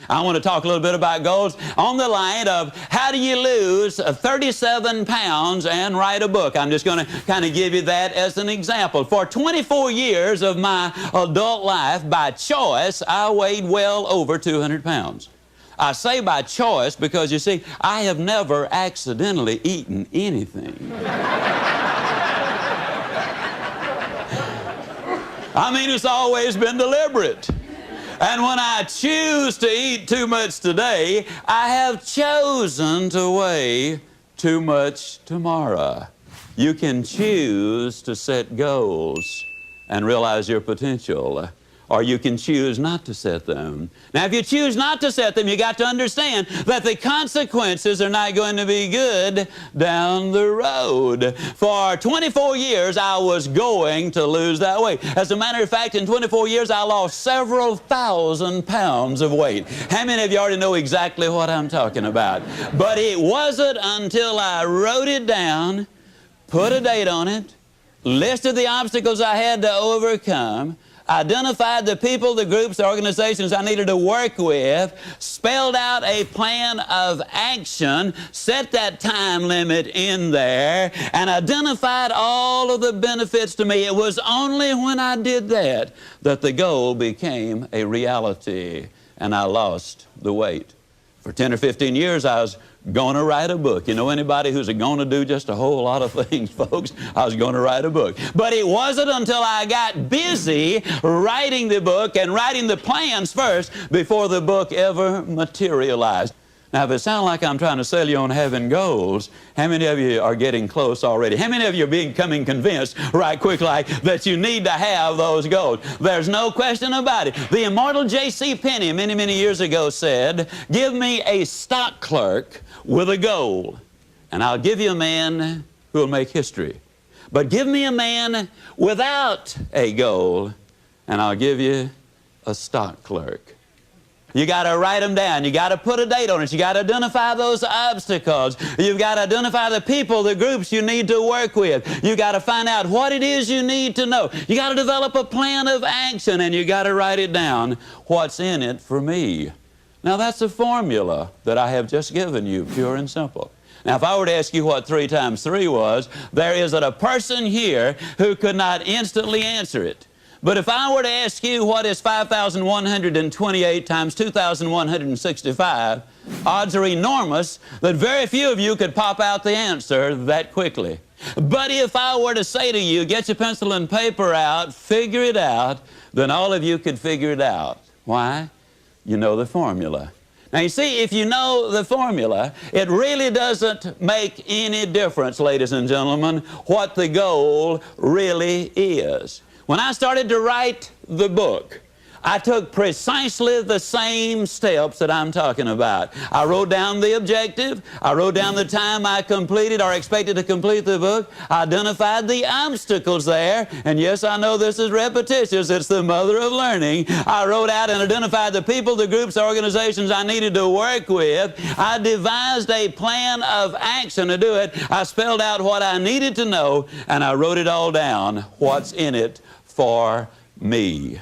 I want to talk a little bit about goals on the line of how do you lose 37 pounds and write a book. I'm just going to kind of give you that as an example. For 24 years of my adult life, by choice, I weighed well over 200 pounds. I say by choice because, you see, I have never accidentally eaten anything. I mean, it's always been deliberate. And when I choose to eat too much today, I have chosen to weigh too much tomorrow. You can choose to set goals and realize your potential, or you can choose not to set them. Now, if you choose not to set them, you got to understand that the consequences are not going to be good down the road. For 24 years, I was going to lose that weight. As a matter of fact, in 24 years, I lost several thousand pounds of weight. How many of you already know exactly what I'm talking about? But it wasn't until I wrote it down, put a date on it, listed the obstacles I had to overcome, identified the people, the groups, the organizations I needed to work with, spelled out a plan of action, set that time limit in there, and identified all of the benefits to me. It was only when I did that that the goal became a reality, and I lost the weight. For 10 or 15 years, I was going to write a book. You know anybody who's going to do just a whole lot of things, folks? I was going to write a book. But it wasn't until I got busy writing the book and writing the plans first before the book ever materialized. Now, if it sounds like I'm trying to sell you on having goals, how many of you are getting close already? How many of you are becoming convinced right quick like that you need to have those goals? There's no question about it. The immortal J.C. Penney many, many years ago said, "Give me a stock clerk with a goal, and I'll give you a man who will make history. But give me a man without a goal, and I'll give you a stock clerk." You got to write them down. You got to put a date on it. You got to identify those obstacles. You've got to identify the people, the groups you need to work with. You got to find out what it is you need to know. You got to develop a plan of action, and you got to write it down. What's in it for me? Now, that's a formula that I have just given you, pure and simple. Now, if I were to ask you what 3 times 3 was, there isn't a person here who could not instantly answer it. But if I were to ask you what is 5,128 times 2,165, odds are enormous that very few of you could pop out the answer that quickly. But if I were to say to you, get your pencil and paper out, figure it out, then all of you could figure it out. Why? You know the formula. Now, you see, if you know the formula, it really doesn't make any difference, ladies and gentlemen, what the goal really is. When I started to write the book, I took precisely the same steps that I'm talking about. I wrote down the objective. I wrote down the time I completed or expected to complete the book. I identified the obstacles there. And yes, I know this is repetitious. It's the mother of learning. I wrote out and identified the people, the groups, the organizations I needed to work with. I devised a plan of action to do it. I spelled out what I needed to know, and I wrote it all down, what's in it for me.